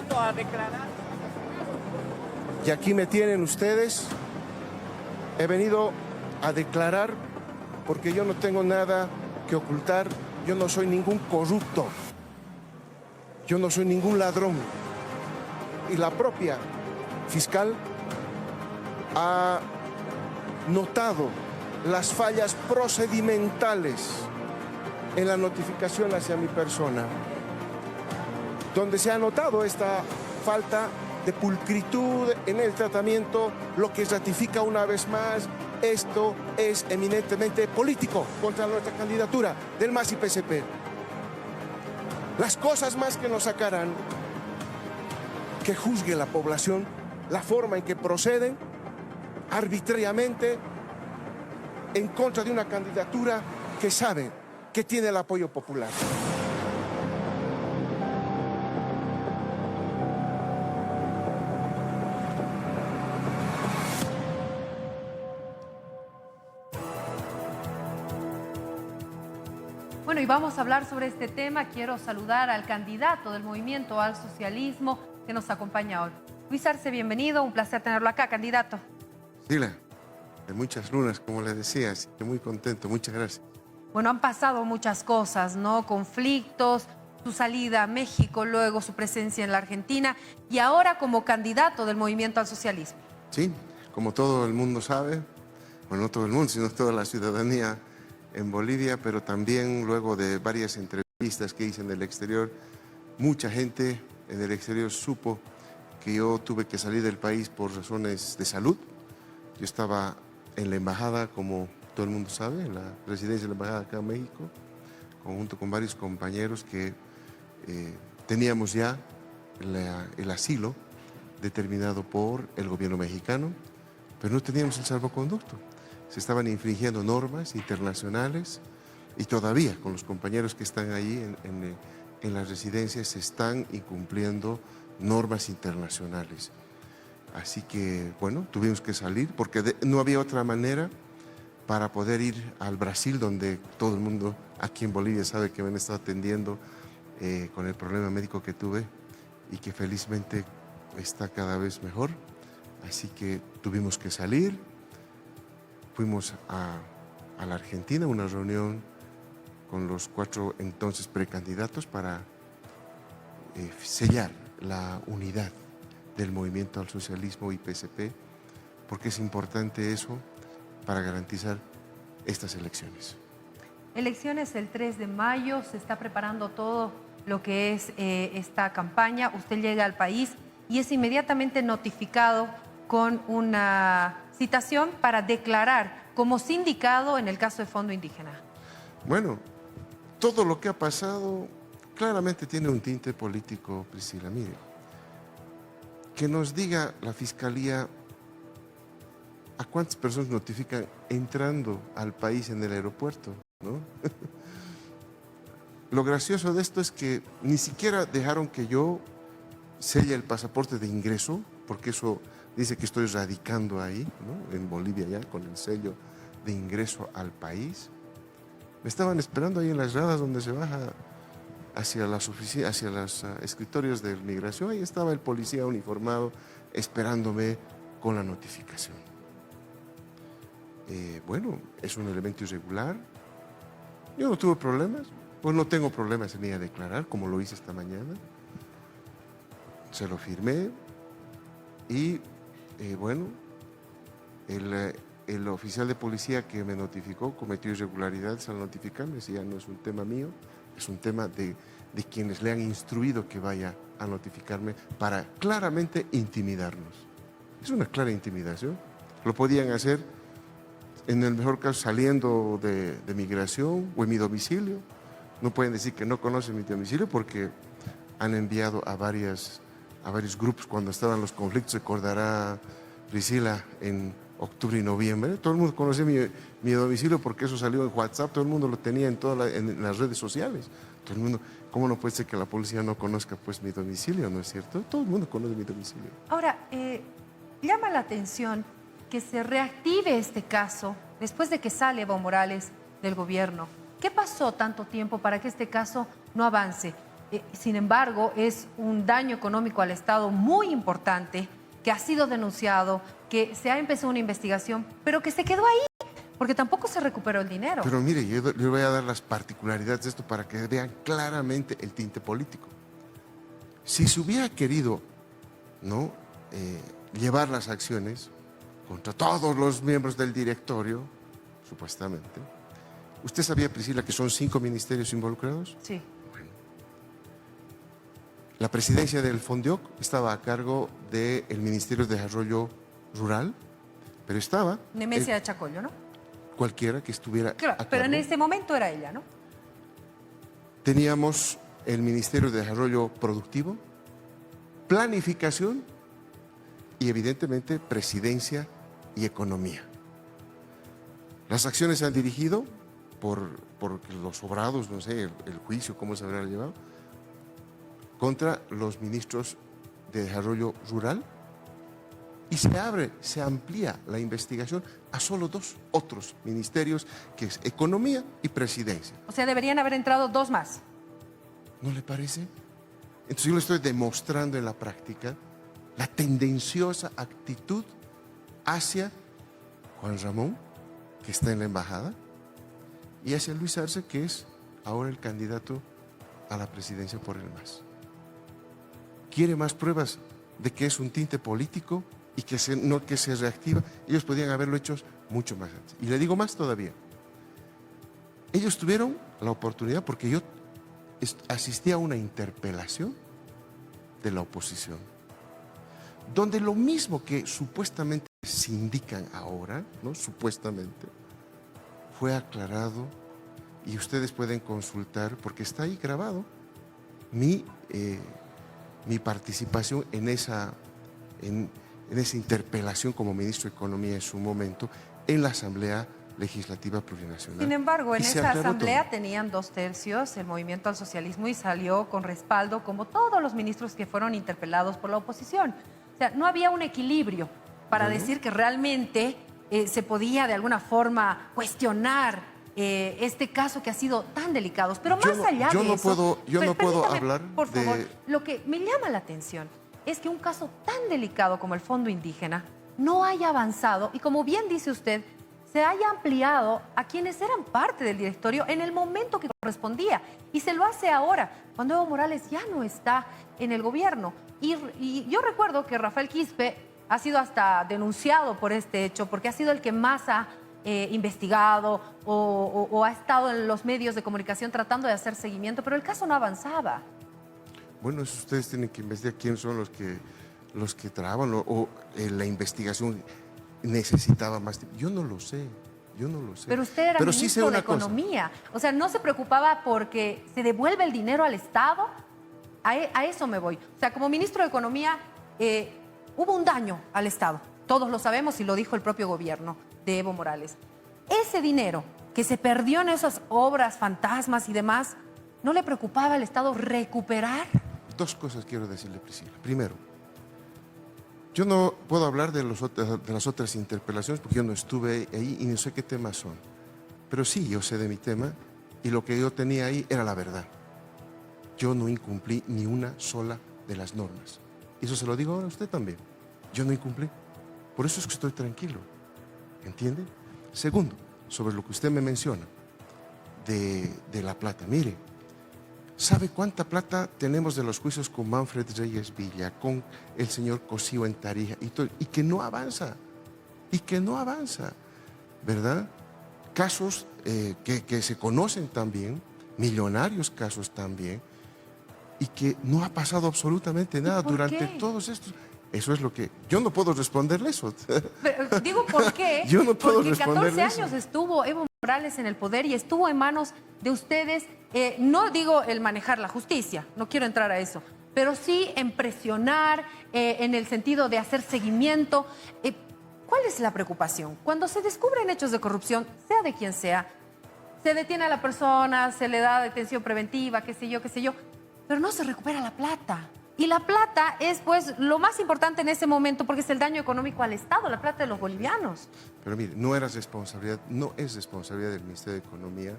candidato a declarar. Y aquí me tienen ustedes. He venido a declarar porque yo no tengo nada que ocultar. Yo no soy ningún corrupto. Yo no soy ningún ladrón. Y la propia fiscal ha notado las fallas procedimentales en la notificación hacia mi persona, donde se ha notado esta falta de pulcritud en el tratamiento, lo que ratifica una vez más, esto es eminentemente político contra nuestra candidatura del MAS y PSP. Las cosas más que nos sacarán, que juzgue la población la forma en que proceden arbitrariamente en contra de una candidatura que sabe que tiene el apoyo popular. Bueno, y vamos a hablar sobre este tema. Quiero saludar al candidato del Movimiento al Socialismo que nos acompaña hoy. Luis Arce, bienvenido, un placer tenerlo acá, candidato. Dile, de muchas lunas, como le decía, así que muy contento, muchas gracias. Bueno, han pasado muchas cosas, ¿no? Conflictos, su salida a México, luego su presencia en la Argentina y ahora como candidato del Movimiento al Socialismo. Sí, como todo el mundo sabe, bueno, no todo el mundo, sino toda la ciudadanía en Bolivia, pero también luego de varias entrevistas que hice en el exterior, mucha gente en el exterior supo que yo tuve que salir del país por razones de salud. Yo estaba en la embajada, como todo el mundo sabe, en la residencia de la embajada acá en México, junto con varios compañeros que teníamos ya el asilo determinado por el gobierno mexicano, pero no teníamos el salvoconducto. Se estaban infringiendo normas internacionales y todavía con los compañeros que están ahí en las residencias se están incumpliendo normas internacionales. Así que, bueno, tuvimos que salir porque no había otra manera para poder ir al Brasil, donde todo el mundo aquí en Bolivia sabe que me han estado atendiendo con el problema médico que tuve y que felizmente está cada vez mejor. Así que tuvimos que salir. Fuimos a la Argentina, una reunión con los 4 entonces precandidatos para sellar la unidad del Movimiento al Socialismo y PSP, porque es importante eso para garantizar estas elecciones. Elecciones el 3 de mayo, se está preparando todo lo que es esta campaña. Usted llega al país y es inmediatamente notificado con una citación para declarar como sindicado en el caso de Fondo Indígena. Bueno, todo lo que ha pasado claramente tiene un tinte político, Priscila. Mire, que nos diga la Fiscalía a cuántas personas notifican entrando al país en el aeropuerto, ¿no? Lo gracioso de esto es que ni siquiera dejaron que yo selle el pasaporte de ingreso, porque eso dice que estoy radicando ahí, ¿no? En Bolivia ya, con el sello de ingreso al país. Me estaban esperando ahí en las gradas donde se baja hacia las oficinas, hacia los escritorios de migración. Ahí estaba el policía uniformado esperándome con la notificación. Bueno, es un elemento irregular. Yo no tuve problemas, pues no tengo problemas en ir a declarar, como lo hice esta mañana. Se lo firmé y bueno, el oficial de policía que me notificó cometió irregularidades al notificarme. Si ya no es un tema mío, es un tema de quienes le han instruido que vaya a notificarme para claramente intimidarnos. Es una clara intimidación. Lo podían hacer, en el mejor caso, saliendo de migración o en mi domicilio. No pueden decir que no conocen mi domicilio porque han enviado a varios grupos cuando estaban los conflictos. Recordará Priscila en octubre y noviembre. Todo el mundo conocía mi domicilio porque eso salió en WhatsApp. Todo el mundo lo tenía en las redes sociales. Todo el mundo, ¿cómo no puede ser que la policía no conozca pues mi domicilio? ¿No es cierto? Todo el mundo conoce mi domicilio. Ahora, llama la atención que se reactive este caso después de que sale Evo Morales del gobierno. ¿Qué pasó tanto tiempo para que este caso no avance? Sin embargo, es un daño económico al Estado muy importante, que ha sido denunciado, que se ha empezado una investigación, pero que se quedó ahí, porque tampoco se recuperó el dinero. Pero mire, yo le voy a dar las particularidades de esto para que vean claramente el tinte político. Si se hubiera querido, ¿no?, llevar las acciones contra todos los miembros del directorio, supuestamente. ¿Usted sabía, Priscila, que son 5 ministerios involucrados? Sí. Bueno. La presidencia del Fondioc estaba a cargo del Ministerio de Desarrollo Rural, pero estaba... Nemesia de Chacollo, ¿no? Cualquiera que estuviera a Claro, cargo. pero en ese momento era ella, ¿no? Teníamos el Ministerio de Desarrollo Productivo, Planificación y evidentemente Presidencia y Economía. Las acciones se han dirigido por los sobrados, no sé, el juicio, cómo se habrá llevado, contra los ministros de Desarrollo Rural, y se amplía la investigación a solo 2 otros ministerios, que es Economía y Presidencia. O sea, deberían haber entrado 2 más. ¿No le parece? Entonces yo le estoy demostrando en la práctica la tendenciosa actitud hacia Juan Ramón, que está en la embajada, y hacia Luis Arce, que es ahora el candidato a la presidencia por el MAS. ¿Quiere más pruebas de que es un tinte político y que no que se reactiva? Ellos podían haberlo hecho mucho más antes. Y le digo más todavía. Ellos tuvieron la oportunidad, porque yo asistí a una interpelación de la oposición, donde lo mismo que supuestamente se indican ahora, ¿no?, supuestamente, fue aclarado, y ustedes pueden consultar, porque está ahí grabado, mi participación en esa interpelación como ministro de Economía en su momento en la Asamblea Legislativa Plurinacional. Sin embargo, en Y se esa aclaró asamblea todo. tenían 2/3 el Movimiento al Socialismo, y salió con respaldo, como todos los ministros que fueron interpelados por la oposición. O sea, no había un equilibrio para decir que realmente se podía de alguna forma cuestionar este caso que ha sido tan delicado. Pero más allá de eso... Yo no puedo permítame, hablar por favor, de... lo que me llama la atención es que un caso tan delicado como el Fondo Indígena no haya avanzado, y como bien dice usted, se haya ampliado a quienes eran parte del directorio en el momento que correspondía, y se lo hace ahora, cuando Evo Morales ya no está en el gobierno. Y yo recuerdo que Rafael Quispe ha sido hasta denunciado por este hecho, porque ha sido el que más ha investigado o ha estado en los medios de comunicación tratando de hacer seguimiento, pero el caso no avanzaba. Bueno, eso ustedes tienen que investigar quiénes son los que trabajan, o la investigación necesitaba más tiempo. Yo no lo sé. Pero usted era ministro de Economía. O sea, ¿no se preocupaba porque se devuelve el dinero al Estado? A eso me voy. O sea, como ministro de Economía hubo un daño al Estado. Todos lo sabemos, y lo dijo el propio gobierno de Evo Morales. Ese dinero que se perdió en esas obras fantasmas y demás, ¿no le preocupaba al Estado recuperar? 2 cosas quiero decirle, Priscila. Primero, yo no puedo hablar de las otras interpelaciones porque yo no estuve ahí y no sé qué temas son. Pero sí, yo sé de mi tema, y lo que yo tenía ahí era la verdad. Yo no incumplí ni una sola de las normas. Y eso se lo digo ahora a usted también. Yo no incumplí. Por eso es que estoy tranquilo. ¿Entiende? Segundo, sobre lo que usted me menciona de la plata. Mire, ¿sabe cuánta plata tenemos de los juicios con Manfred Reyes Villa, con el señor Cosío en Tarija y que no avanza? Y que no avanza, ¿verdad? Casos que se conocen también, millonarios casos también, y que no ha pasado absolutamente nada durante todos estos... Eso es lo que... Yo no puedo responderle eso. Pero, digo, ¿por qué? Yo no puedo Porque responderle 14 años estuvo Evo Morales en el poder y estuvo en manos de ustedes. No digo el manejar la justicia, no quiero entrar a eso, pero sí en presionar, en el sentido de hacer seguimiento. ¿Cuál es la preocupación? Cuando se descubren hechos de corrupción, sea de quien sea, se detiene a la persona, se le da detención preventiva, qué sé yo, pero no se recupera la plata. Y la plata es, pues, lo más importante en ese momento, porque es el daño económico al Estado, la plata de los bolivianos. Pero mire, no es responsabilidad del Ministerio de Economía,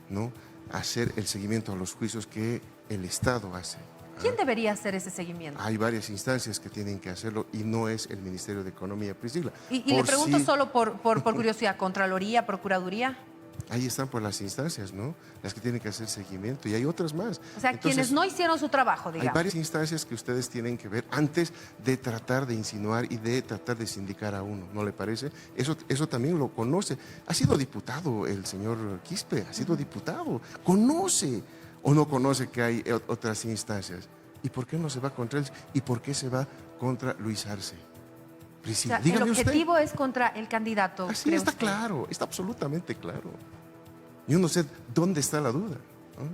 ¿no?, hacer el seguimiento a los juicios que el Estado hace. ¿Quién debería hacer ese seguimiento? Hay varias instancias que tienen que hacerlo y no es el Ministerio de Economía, Priscila. Y le pregunto solo por curiosidad, ¿Contraloría, Procuraduría? Ahí están por las instancias, ¿no? Las que tienen que hacer seguimiento y hay otras más. O sea, Entonces, quienes no hicieron su trabajo, digamos. hay varias instancias que ustedes tienen que ver antes de tratar de insinuar y de tratar de sindicar a uno, ¿no le parece? Eso también lo conoce. Ha sido diputado el señor Quispe, ha sido diputado. ¿Conoce o no conoce que hay otras instancias? ¿Y por qué no se va contra él? ¿Y por qué se va contra Luis Arce? Priscila, O sea, dígame el usted. objetivo es contra el candidato. Así está claro, está absolutamente claro. Yo no sé dónde está la duda, ¿no?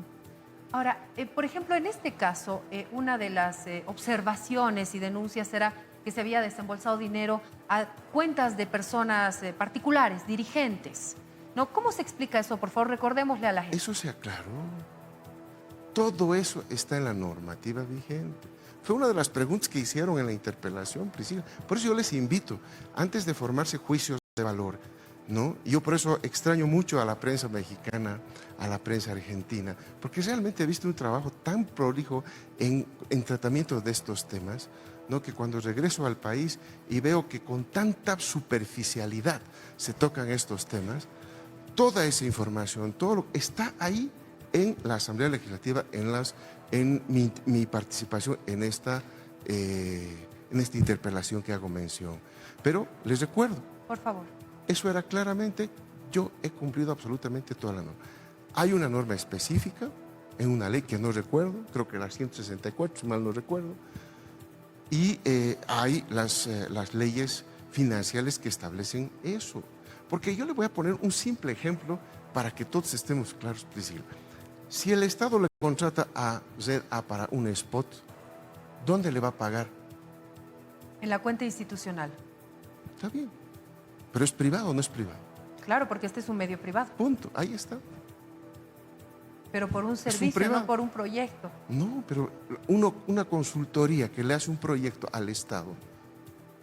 Ahora, por ejemplo, en este caso, una de las observaciones y denuncias era que se había desembolsado dinero a cuentas de personas particulares, dirigentes, ¿no? ¿Cómo se explica eso? Por favor, recordémosle a la gente. Eso se aclaró. Todo eso está en la normativa vigente. Fue una de las preguntas que hicieron en la interpelación, Priscila. Por eso yo les invito, antes de formarse juicios de valor, ¿no? Yo por eso extraño mucho a la prensa mexicana, a la prensa argentina, porque realmente he visto un trabajo tan prolijo en tratamiento de estos temas, ¿no? Que cuando regreso al país y veo que con tanta superficialidad se tocan estos temas, toda esa información, todo lo está ahí en la Asamblea Legislativa, en mi participación en esta interpelación que hago mención. Pero les recuerdo, Por favor. eso era claramente, yo he cumplido absolutamente toda la norma. Hay una norma específica en una ley que no recuerdo, creo que la 164, si mal no recuerdo, y hay las leyes financieras que establecen eso. Porque yo le voy a poner un simple ejemplo para que todos estemos claros, Priscila. Si el Estado le contrata a Red A para un spot, ¿dónde le va a pagar? En la cuenta institucional. Está bien. ¿Pero es privado o no es privado? Claro, porque este es un medio privado. Punto. Ahí está. Pero por un un servicio, privado. no por un proyecto. No, pero una consultoría que le hace un proyecto al Estado,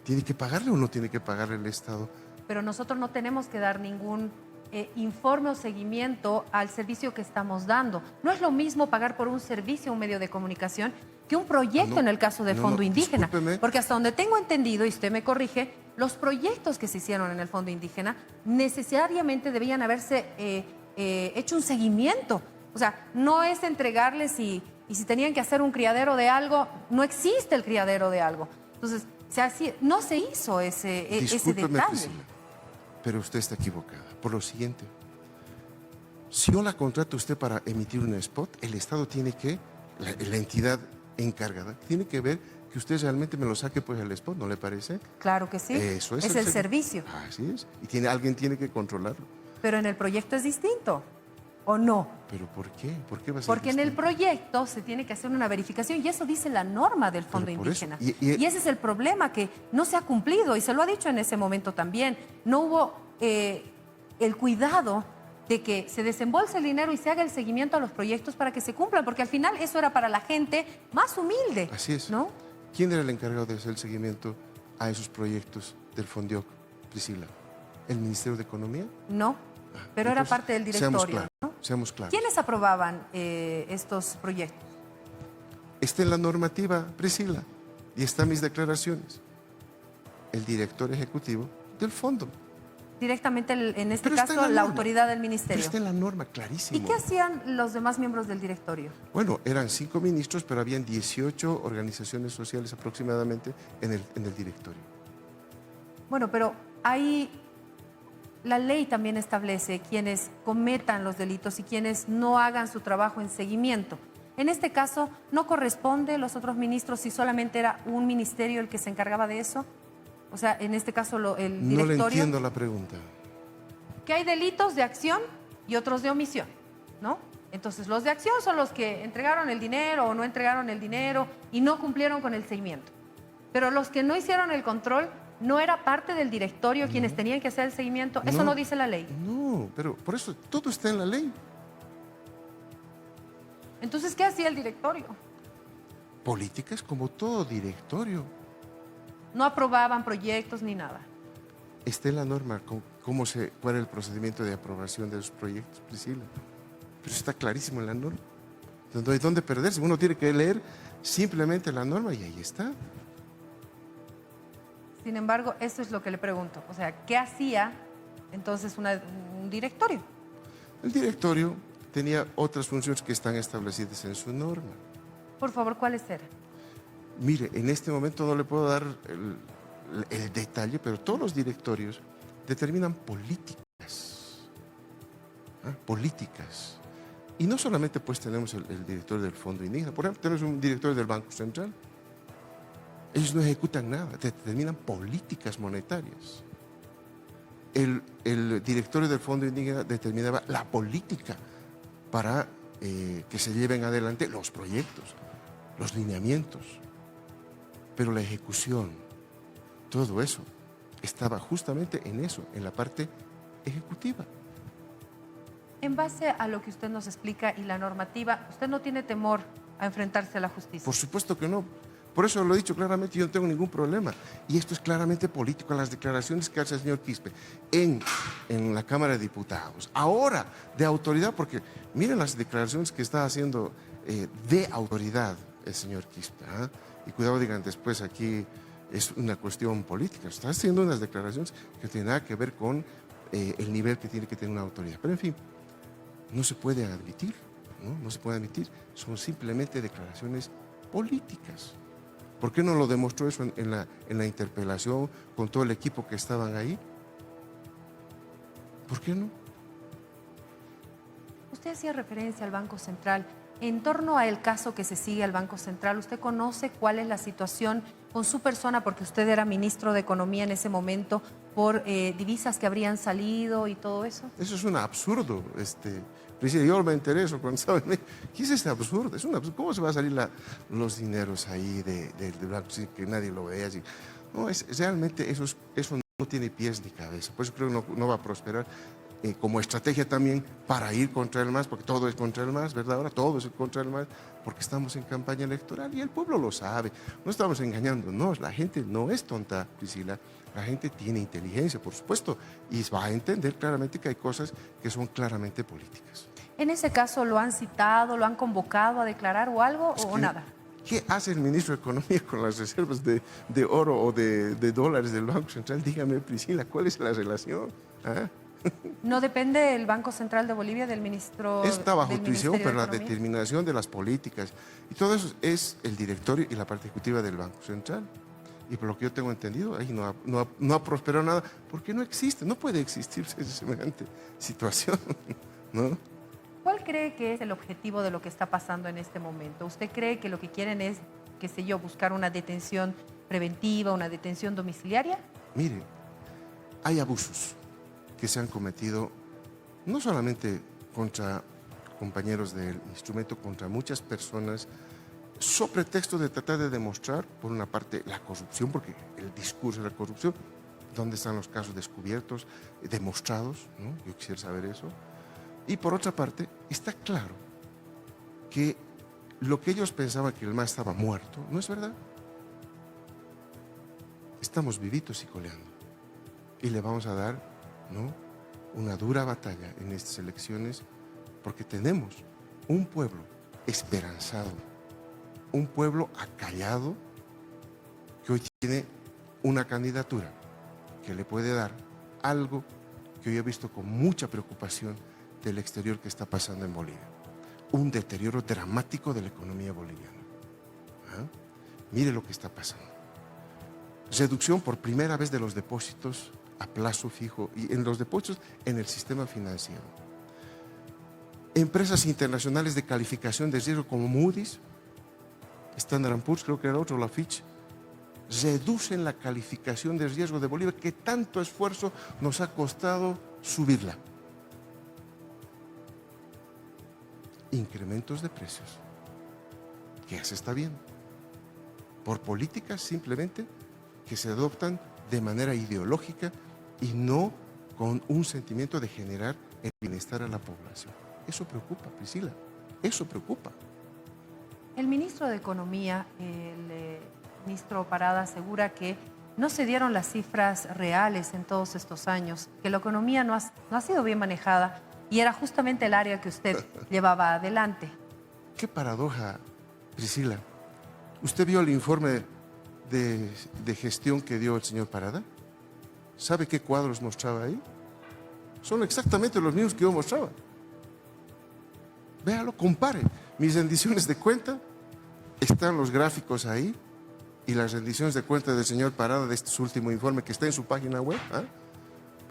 ¿tiene que pagarle o no tiene que pagarle el Estado? Pero nosotros no tenemos que dar ningún informe o seguimiento al servicio que estamos dando. No es lo mismo pagar por un servicio, un medio de comunicación, que un proyecto No, en el caso de no, Fondo no, Indígena. discúlpeme. Porque hasta donde tengo entendido, y usted me corrige, los proyectos que se hicieron en el Fondo Indígena necesariamente debían haberse hecho un seguimiento. O sea, no es entregarles y si tenían que hacer un criadero de algo, no existe el criadero de algo. Entonces, no se hizo ese Discúlpeme, detalle. Priscila, pero usted está equivocada. Por lo siguiente, si yo la contrato a usted para emitir un spot, el Estado tiene que, la entidad encargada, tiene que ver que usted realmente me lo saque pues el spot, ¿no le parece? Claro que sí. Eso es el servicio. Así es. Y alguien tiene que controlarlo. Pero en el proyecto es distinto, ¿o no? ¿Pero por qué? ¿Por qué va a ser Porque en el distinto? proyecto se tiene que hacer una verificación y eso dice la norma del Fondo Pero por eso, Indígena. y Y ese es el problema, que no se ha cumplido y se lo ha dicho en ese momento también. No hubo el cuidado de que se desembolse el dinero y se haga el seguimiento a los proyectos para que se cumplan, porque al final eso era para la gente más humilde. Así es. ¿No? ¿Quién era el encargado de hacer el seguimiento a esos proyectos del Fondioc, Priscila? ¿El Ministerio de Economía? No, pero era Entonces, parte del directorio. Seamos claros. ¿Quiénes aprobaban estos proyectos? Está en la normativa, Priscila, y están mis declaraciones. El director ejecutivo del fondo. Directamente, en este Pero está caso, en la norma. autoridad del Pero ministerio. está en la norma, ¿Y clarísimo. qué hacían los demás miembros del directorio? Bueno, eran 5 ministros, pero habían 18 organizaciones sociales aproximadamente en el directorio. Bueno, pero ahí la ley también establece quienes cometan los delitos y quienes no hagan su trabajo en seguimiento. En este caso, ¿no corresponde los otros ministros si solamente era un ministerio el que se encargaba de eso? O sea, en este caso el No directorio. le entiendo la pregunta. Que hay delitos de acción y otros de omisión, ¿no? Entonces, los de acción son los que entregaron el dinero o no entregaron el dinero y no cumplieron con el seguimiento. Pero los que no hicieron el control no era parte del directorio quienes tenían que hacer el seguimiento. Eso no dice la ley. No, pero por eso todo está en la ley. Entonces, ¿qué hacía el directorio? Políticas como todo directorio. No aprobaban proyectos ni nada. Está en la norma cuál era el procedimiento de aprobación de los proyectos, Priscila. Pero está clarísimo en la norma. No hay dónde perderse. Uno tiene que leer simplemente la norma y ahí está. Sin embargo, eso es lo que le pregunto. O sea, ¿qué hacía entonces un directorio? El directorio tenía otras funciones que están establecidas en su norma. Por favor, ¿cuáles eran? Mire, en este momento no le puedo dar el detalle, pero todos los directorios determinan políticas. Políticas. Y no solamente pues tenemos el director del Fondo Indígena, por ejemplo, tenemos un director del Banco Central. Ellos no ejecutan nada, determinan políticas monetarias. El directorio del Fondo Indígena determinaba la política para que se lleven adelante los proyectos, los lineamientos. Pero la ejecución, todo eso, estaba justamente en eso, en la parte ejecutiva. En base a lo que usted nos explica y la normativa, ¿usted no tiene temor a enfrentarse a la justicia? Por supuesto que no. Por eso lo he dicho claramente, yo no tengo ningún problema. Y esto es claramente político, las declaraciones que hace el señor Quispe en la Cámara de Diputados. Ahora, de autoridad, porque miren las declaraciones que está haciendo de autoridad el señor Quispe. Y cuidado, digan después aquí es una cuestión política. Está haciendo unas declaraciones que no tienen nada que ver con el nivel que tiene que tener una autoridad. Pero en fin, no se puede admitir, no se puede admitir. Son simplemente declaraciones políticas. ¿Por qué no lo demostró eso en la interpelación con todo el equipo que estaban ahí? ¿Por qué no? Usted hacía referencia al Banco Central. En torno al caso que se sigue al Banco Central, ¿usted conoce cuál es la situación con su persona? Porque usted era ministro de Economía en ese momento, por divisas que habrían salido y todo eso. Eso es un absurdo. Yo me enteré eso cuando estaba en México. ¿Qué es este absurdo? Es un absurdo. ¿Cómo se van a salir los dineros ahí del banco sin que nadie lo vea? Así? No, realmente eso no tiene pies ni cabeza. Por eso creo que no va a prosperar. Como estrategia también para ir contra el MAS, porque todo es contra el MAS, ¿verdad? Ahora todo es contra el MAS, porque estamos en campaña electoral y el pueblo lo sabe. No estamos engañando, no, la gente no es tonta, Priscila. La gente tiene inteligencia, por supuesto, y va a entender claramente que hay cosas que son claramente políticas. En ese caso, ¿lo han citado, lo han convocado a declarar o algo o nada? ¿Qué hace el ministro de Economía con las reservas de oro o de dólares del Banco Central? Dígame, Priscila, ¿cuál es la relación? ¿No depende el Banco Central de Bolivia del ministro? Está bajo del tuición, Ministerio pero de la Economía? determinación de las políticas y todo eso es el directorio y la parte ejecutiva del Banco Central. Y por lo que yo tengo entendido, ahí no ha prosperado nada, porque no existe, no puede existir semejante situación, ¿no? ¿Cuál cree que es el objetivo de lo que está pasando en este momento? ¿Usted cree que lo que quieren es, qué sé yo, buscar una detención preventiva, una detención domiciliaria? Mire, hay abusos que se han cometido no solamente contra compañeros del instrumento, contra muchas personas, sobre pretexto de tratar de demostrar, por una parte, la corrupción, porque el discurso de la corrupción, ¿dónde están los casos descubiertos, demostrados? ¿No? Yo quisiera saber eso. Y por otra parte, está claro que lo que ellos pensaban que el MAS estaba muerto, no es verdad. Estamos vivitos y coleando. Y le vamos a dar, ¿no?, una dura batalla en estas elecciones, porque tenemos un pueblo esperanzado, un pueblo acallado, que hoy tiene una candidatura que le puede dar algo que hoy he visto con mucha preocupación del exterior que está pasando en Bolivia. Un deterioro dramático de la economía boliviana. Mire lo que está pasando. Reducción por primera vez de los depósitos a plazo fijo y en los depósitos en el sistema financiero. Empresas internacionales de calificación de riesgo como Moody's, Standard & Poor's, creo que era otro, la Fitch, reducen la calificación de riesgo de Bolivia, que tanto esfuerzo nos ha costado subirla. Incrementos de precios, que ya se está viendo, por políticas simplemente que se adoptan de manera ideológica y no con un sentimiento de generar el bienestar a la población. Eso preocupa, Priscila, eso preocupa. El ministro de Economía, el ministro Parada, asegura que no se dieron las cifras reales en todos estos años, que la economía no ha sido bien manejada y era justamente el área que usted llevaba adelante. Qué paradoja, Priscila. ¿Usted vio el informe de gestión que dio el señor Parada? ¿Sabe qué cuadros mostraba ahí? Son exactamente los mismos que yo mostraba. Véalo, compare. Mis rendiciones de cuenta, están los gráficos ahí, y las rendiciones de cuenta del señor Parada de este último informe que está en su página web. ¿Ah?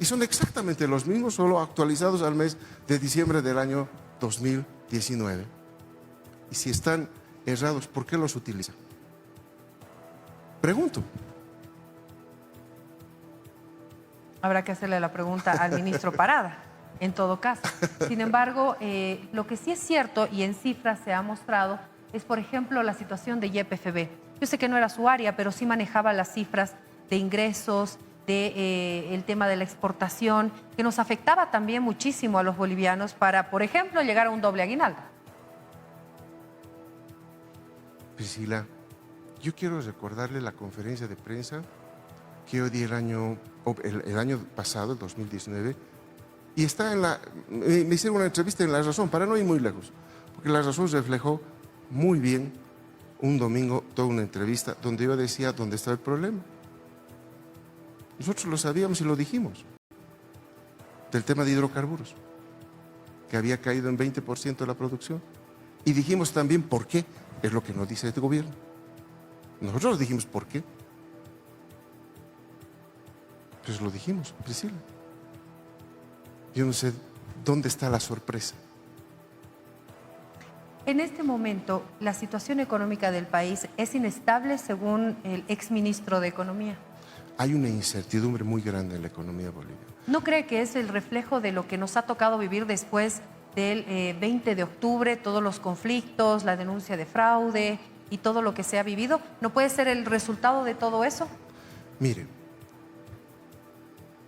Y son exactamente los mismos, solo actualizados al mes de diciembre del año 2019. Y si están errados, ¿por qué los utiliza? Pregunto. Habrá que hacerle la pregunta al ministro Parada, en todo caso. Sin embargo, lo que sí es cierto y en cifras se ha mostrado es, por ejemplo, la situación de YPFB. Yo sé que no era su área, pero sí manejaba las cifras de ingresos, el tema de la exportación, que nos afectaba también muchísimo a los bolivianos para, por ejemplo, llegar a un doble aguinaldo. Priscila, yo quiero recordarle la conferencia de prensa que yo di el año pasado, el 2019, y está me hicieron una entrevista en La Razón, para no ir muy lejos, porque La Razón reflejó muy bien un domingo toda una entrevista donde yo decía dónde estaba el problema. Nosotros lo sabíamos y lo dijimos, del tema de hidrocarburos, que había caído en 20% la producción, y dijimos también por qué, es lo que nos dice este gobierno. Nosotros dijimos por qué. Pues lo dijimos, Priscila. Yo no sé dónde está la sorpresa. En este momento, la situación económica del país es inestable, según el exministro de Economía. Hay una incertidumbre muy grande en la economía boliviana. ¿No cree que es el reflejo de lo que nos ha tocado vivir después del 20 de octubre, todos los conflictos, la denuncia de fraude y todo lo que se ha vivido? ¿No puede ser el resultado de todo eso? Mire,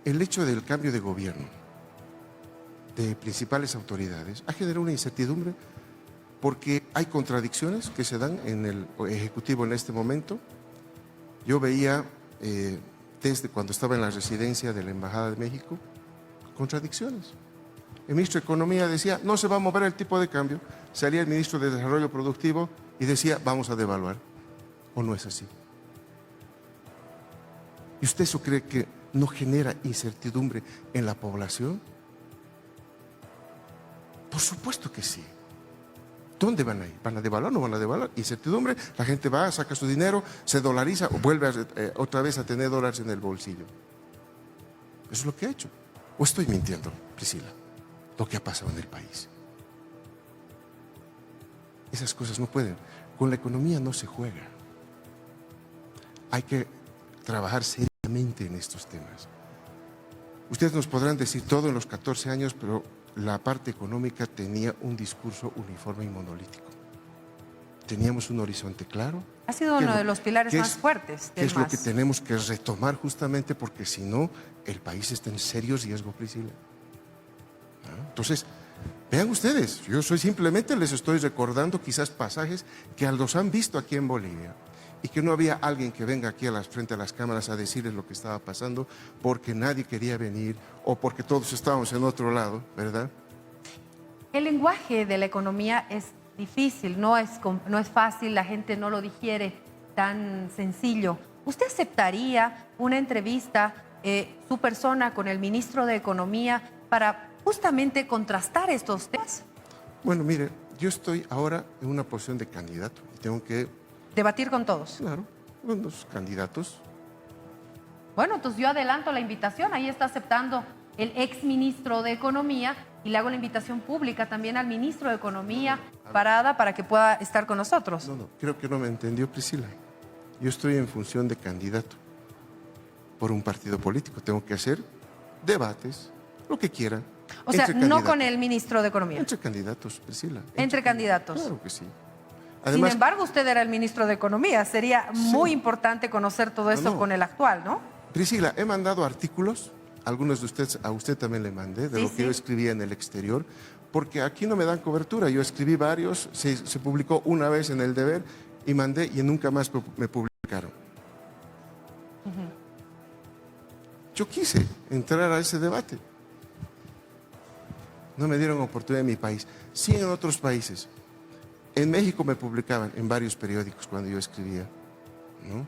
el hecho del cambio de gobierno de principales autoridades ha generado una incertidumbre porque hay contradicciones que se dan en el Ejecutivo en este momento. Yo veía desde cuando estaba en la residencia de la Embajada de México, contradicciones. El ministro de Economía decía, no se va a mover el tipo de cambio. Salía el ministro de Desarrollo Productivo y decía, vamos a devaluar. ¿O no es así? ¿Y usted eso cree que no genera incertidumbre en la población? Por supuesto que sí. ¿Dónde van a ir? ¿Van a devaluar o no van a devaluar? Incertidumbre, la gente va, saca su dinero, se dolariza o vuelve otra vez a tener dólares en el bolsillo. Eso es lo que ha hecho. ¿O estoy mintiendo, Priscila? Lo que ha pasado en el país. Esas cosas no pueden. Con la economía no se juega. Hay que trabajar seriamente en estos temas. Ustedes nos podrán decir todo en los 14 años, pero la parte económica tenía un discurso uniforme y monolítico. Teníamos un horizonte claro. Ha sido uno de los pilares más fuertes del MAS. Es lo que MAS. tenemos que retomar justamente porque si no, el país está en serio riesgo, Priscila. ¿Ah? Entonces, vean ustedes, yo simplemente les estoy recordando quizás pasajes que los han visto aquí en Bolivia y que no había alguien que venga aquí frente a las cámaras a decirles lo que estaba pasando porque nadie quería venir o porque todos estábamos en otro lado, ¿verdad? El lenguaje de la economía es difícil, no es fácil, la gente no lo digiere tan sencillo. ¿Usted aceptaría una entrevista, su persona, con el ministro de Economía para justamente contrastar estos temas? Bueno, mire, yo estoy ahora en una posición de candidato y tengo que... ¿Debatir con todos? Claro, con los candidatos. Bueno, entonces yo adelanto la invitación, ahí está aceptando el exministro de Economía y le hago la invitación pública también al ministro de Economía, Parada, para que pueda estar con nosotros. No, creo que no me entendió, Priscila. Yo estoy en función de candidato por un partido político. Tengo que hacer debates, lo que quieran. O sea, no con el ministro de Economía. Entre candidatos, Priscila. Entre candidatos. Claro que sí. Además, sin embargo, usted era el ministro de Economía. Sería muy importante conocer todo esto con el actual, ¿no? Priscila, he mandado artículos, algunos de ustedes, a usted también le mandé, de lo que yo escribía en el exterior, porque aquí no me dan cobertura. Yo escribí varios, se publicó una vez en El Deber y mandé y nunca más me publicaron. Yo quise entrar a ese debate. No me dieron oportunidad en mi país. Sí en otros países. En México me publicaban en varios periódicos cuando yo escribía, ¿no?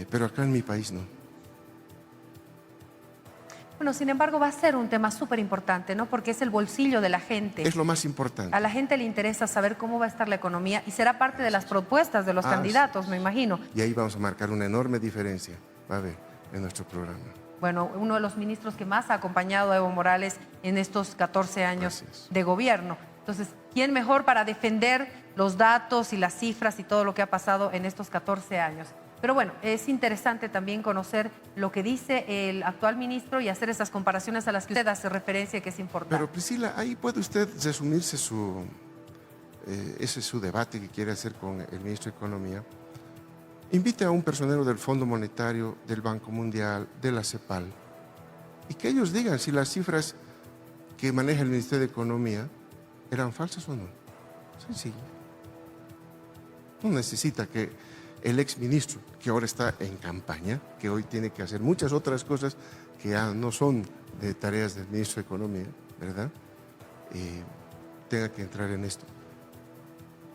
Pero acá en mi país no. Bueno, sin embargo, va a ser un tema súper importante, ¿no? Porque es el bolsillo de la gente. Es lo más importante. A la gente le interesa saber cómo va a estar la economía y será parte de las propuestas de los candidatos, me imagino. Y ahí vamos a marcar una enorme diferencia, va a haber, en nuestro programa. Bueno, uno de los ministros que más ha acompañado a Evo Morales en estos 14 años de gobierno. Entonces, ¿quién mejor para defender los datos y las cifras y todo lo que ha pasado en estos 14 años? Pero bueno, es interesante también conocer lo que dice el actual ministro y hacer esas comparaciones a las que usted hace referencia, que es importante. Pero Priscila, ahí puede usted resumirse ese es su debate que quiere hacer con el ministro de Economía. Invite a un personero del Fondo Monetario, del Banco Mundial, de la CEPAL, y que ellos digan si las cifras que maneja el Ministerio de Economía eran falsas o no. Sencillo. No necesita que el exministro, que ahora está en campaña, que hoy tiene que hacer muchas otras cosas que ya no son de tareas del ministro de Economía, ¿verdad? Tenga que entrar en esto.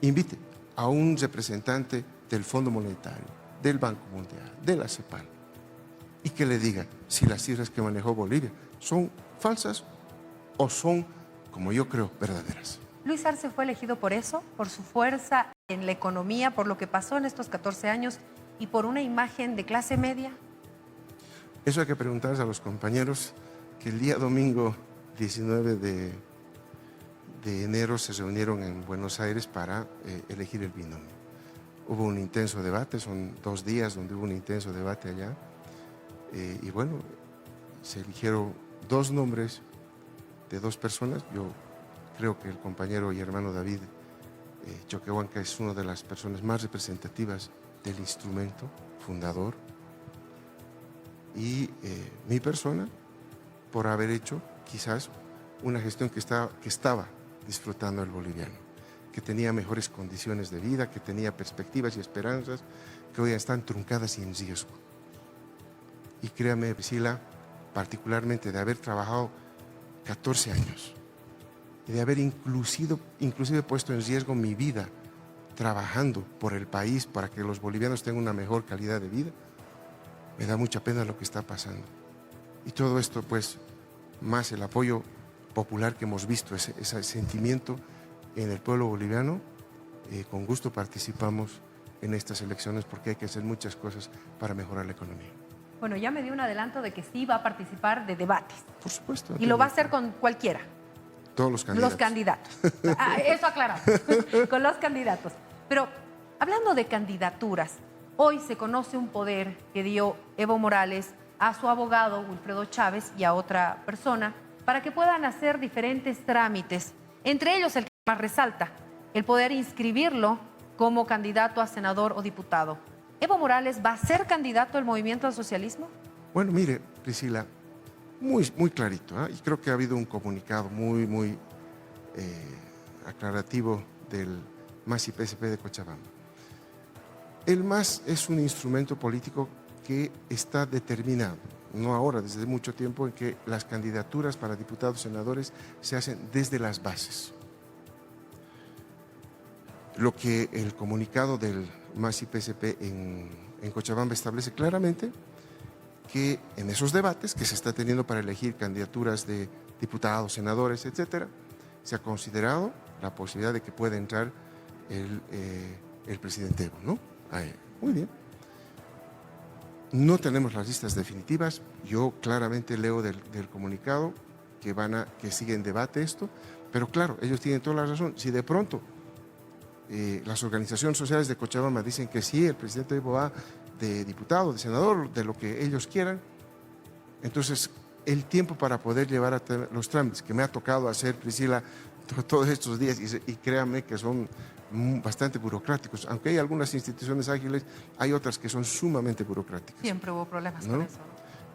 Invite a un representante del Fondo Monetario, del Banco Mundial, de la CEPAL, y que le diga si las cifras que manejó Bolivia son falsas o son, como yo creo, verdaderas. ¿Luis Arce fue elegido por eso, por su fuerza en la economía, por lo que pasó en estos 14 años y por una imagen de clase media? Eso hay que preguntarse a los compañeros que el día domingo 19 de enero se reunieron en Buenos Aires para elegir el binomio. Hubo un intenso debate, son 2 días donde hubo un intenso debate allá, y bueno, se eligieron 2 nombres de 2 personas. Yo creo que el compañero y hermano David Choquehuanca es una de las personas más representativas del instrumento fundador, y mi persona, por haber hecho quizás una gestión que estaba disfrutando el boliviano, que tenía mejores condiciones de vida, que tenía perspectivas y esperanzas que hoy están truncadas y en riesgo. Y créame, Priscila, particularmente de haber trabajado 14 años y de haber inclusive puesto en riesgo mi vida trabajando por el país para que los bolivianos tengan una mejor calidad de vida, me da mucha pena lo que está pasando. Y todo esto, pues, más el apoyo popular que hemos visto, ese sentimiento en el pueblo boliviano, con gusto participamos en estas elecciones porque hay que hacer muchas cosas para mejorar la economía. Bueno, ya me dio un adelanto de que sí va a participar de debates. Por supuesto. Y lo va a hacer con cualquiera. Todos los candidatos. Los candidatos. Eso aclaramos, con los candidatos. Pero hablando de candidaturas, hoy se conoce un poder que dio Evo Morales a su abogado Wilfredo Chávez y a otra persona para que puedan hacer diferentes trámites. Entre ellos el que más resalta, el poder inscribirlo como candidato a senador o diputado. ¿Evo Morales va a ser candidato al movimiento al socialismo? Bueno, mire, Priscila, muy clarito, ¿eh? Y creo que ha habido un comunicado muy aclarativo del MAS y PSP de Cochabamba. El MAS es un instrumento político que está determinado, no ahora, desde mucho tiempo, en que las candidaturas para diputados y senadores se hacen desde las bases. Lo que el comunicado del MAS y PSP en Cochabamba establece claramente que en esos debates que se está teniendo para elegir candidaturas de diputados, senadores, etcétera, se ha considerado la posibilidad de que pueda entrar el presidente Evo, ¿no? Muy bien. No tenemos las listas definitivas. Yo claramente leo del comunicado que sigue en debate esto, pero claro, ellos tienen toda la razón. Si de pronto las organizaciones sociales de Cochabamba dicen que sí, el presidente Evo va de diputado, de senador, de lo que ellos quieran, entonces el tiempo para poder llevar a los trámites que me ha tocado hacer, Priscila, todos estos días, y créanme que son bastante burocráticos, aunque hay algunas instituciones ágiles, hay otras que son sumamente burocráticas. Siempre hubo problemas con eso.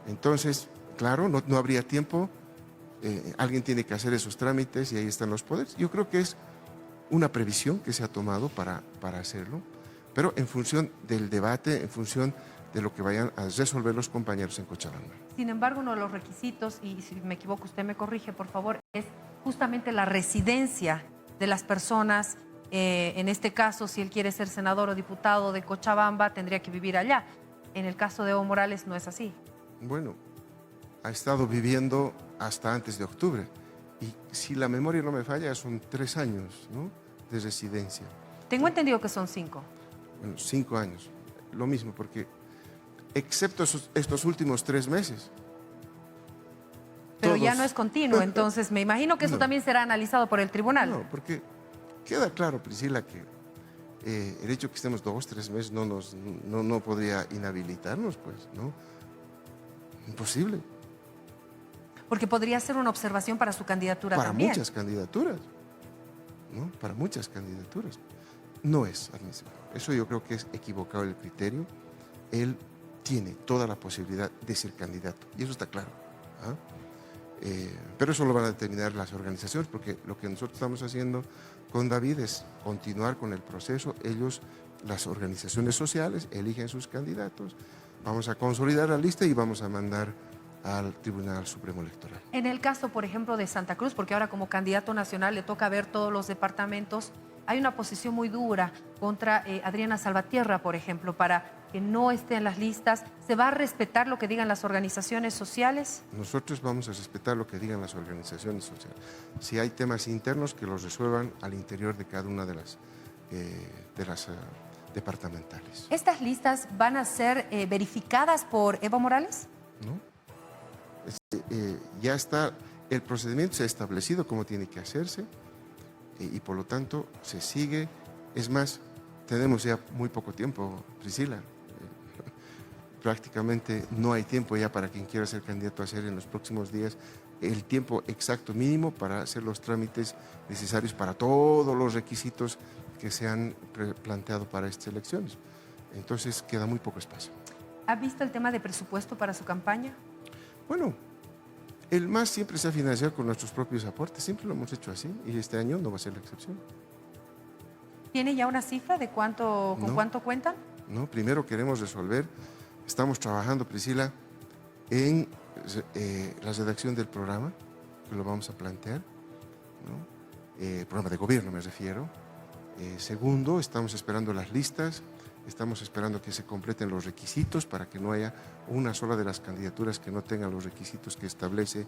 Entonces, claro, no habría tiempo, alguien tiene que hacer esos trámites y ahí están los poderes. Yo creo que es una previsión que se ha tomado para hacerlo, pero en función del debate, en función de lo que vayan a resolver los compañeros en Cochabamba. Sin embargo, uno de los requisitos, y si me equivoco usted me corrige, por favor, es justamente la residencia de las personas. En este caso, si él quiere ser senador o diputado de Cochabamba, tendría que vivir allá. En el caso de Evo Morales no es así. Bueno, ha estado viviendo hasta antes de octubre. Y si la memoria no me falla, son 3 años, ¿no?, de residencia. Tengo entendido que son 5. Bueno, 5 años. Lo mismo, porque excepto estos últimos 3 meses. Pero todos... ya no es continuo, entonces me imagino que eso No. también será analizado por el tribunal. No, porque queda claro, Priscila, que el hecho que estemos 2, 3 meses no podría inhabilitarnos, pues, ¿no? Imposible. Porque podría ser una observación para su candidatura Para también. muchas candidaturas, ¿no? Para muchas candidaturas. No es admisible. Eso yo creo que es equivocado el criterio. Él tiene toda la posibilidad de ser candidato, y eso está claro, ¿ah? Pero eso lo van a determinar las organizaciones, porque lo que nosotros estamos haciendo con David es continuar con el proceso. Ellos, las organizaciones sociales, eligen sus candidatos, vamos a consolidar la lista y vamos a mandar al Tribunal Supremo Electoral. En el caso, por ejemplo, de Santa Cruz, porque ahora como candidato nacional le toca ver todos los departamentos, hay una posición muy dura contra Adriana Salvatierra, por ejemplo, para que no esté en las listas. ¿Se va a respetar lo que digan las organizaciones sociales? Nosotros vamos a respetar lo que digan las organizaciones sociales. Si hay temas internos, que los resuelvan al interior de cada una de las departamentales. ¿Estas listas van a ser verificadas por Evo Morales? ¿No? Ya está, el procedimiento se ha establecido cómo tiene que hacerse, y por lo tanto se sigue. Es más, tenemos ya muy poco tiempo, Priscila. Prácticamente no hay tiempo ya para quien quiera ser candidato a hacer en los próximos días el tiempo exacto mínimo para hacer los trámites necesarios para todos los requisitos que se han planteado para estas elecciones. Entonces queda muy poco espacio. ¿Ha visto el tema de presupuesto para su campaña? Bueno, el MAS siempre se ha financiado con nuestros propios aportes, siempre lo hemos hecho así, y este año no va a ser la excepción. ¿Tiene ya una cifra de con cuánto cuentan? No, primero queremos resolver, estamos trabajando, Priscila, en la redacción del programa, que lo vamos a plantear, ¿no? Programa de gobierno me refiero. Segundo, estamos esperando las listas, estamos esperando que se completen los requisitos para que no haya una sola de las candidaturas que no tenga los requisitos que establece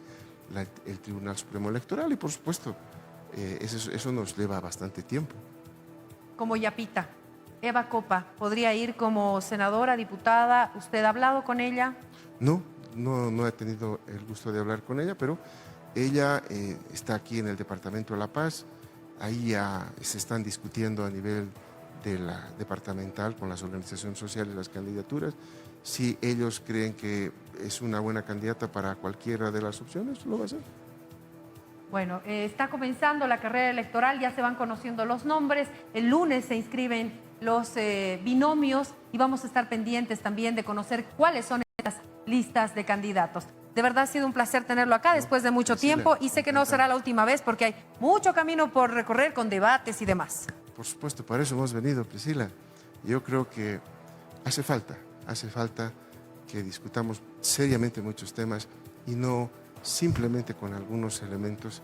el Tribunal Supremo Electoral, y por supuesto, eso nos lleva bastante tiempo. Como Yapita, Eva Copa, ¿podría ir como senadora, diputada? ¿Usted ha hablado con ella? No he tenido el gusto de hablar con ella, pero ella está aquí en el Departamento de La Paz. Ahí ya se están discutiendo a nivel de la departamental con las organizaciones sociales las candidaturas. Si ellos creen que es una buena candidata para cualquiera de las opciones, lo va a hacer. Bueno, está comenzando la carrera electoral, ya se van conociendo los nombres. El lunes se inscriben los binomios y vamos a estar pendientes también de conocer cuáles son estas listas de candidatos. De verdad ha sido un placer tenerlo acá después de mucho tiempo, y sé que no será la última vez porque hay mucho camino por recorrer con debates y demás. Por supuesto, para eso hemos venido, Priscila. Yo creo que hace falta que discutamos seriamente muchos temas y no simplemente con algunos elementos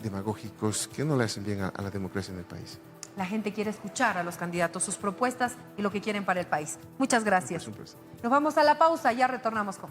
demagógicos que no le hacen bien a la democracia en el país. La gente quiere escuchar a los candidatos, sus propuestas y lo que quieren para el país. Muchas gracias. Nos vamos a la pausa, ya retornamos con...